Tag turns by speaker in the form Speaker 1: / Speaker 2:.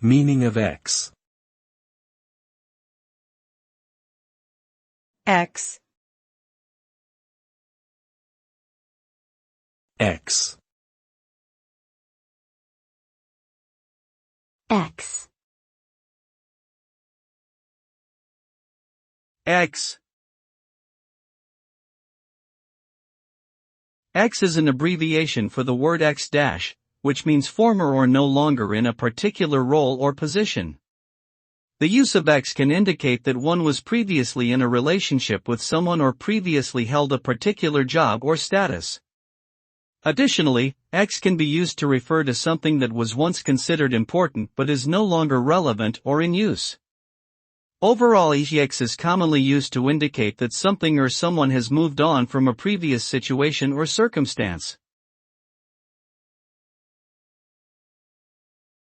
Speaker 1: Meaning of X.
Speaker 2: X.
Speaker 1: X.
Speaker 2: X.
Speaker 3: X. X is an abbreviation for the word X-, which means former or no longer in a particular role or position. The use of X can indicate that one was previously in a relationship with someone or previously held a particular job or status. Additionally, X can be used to refer to something that was once considered important but is no longer relevant or in use. Overall, X is commonly used to indicate that something or someone has moved on from a previous situation or circumstance.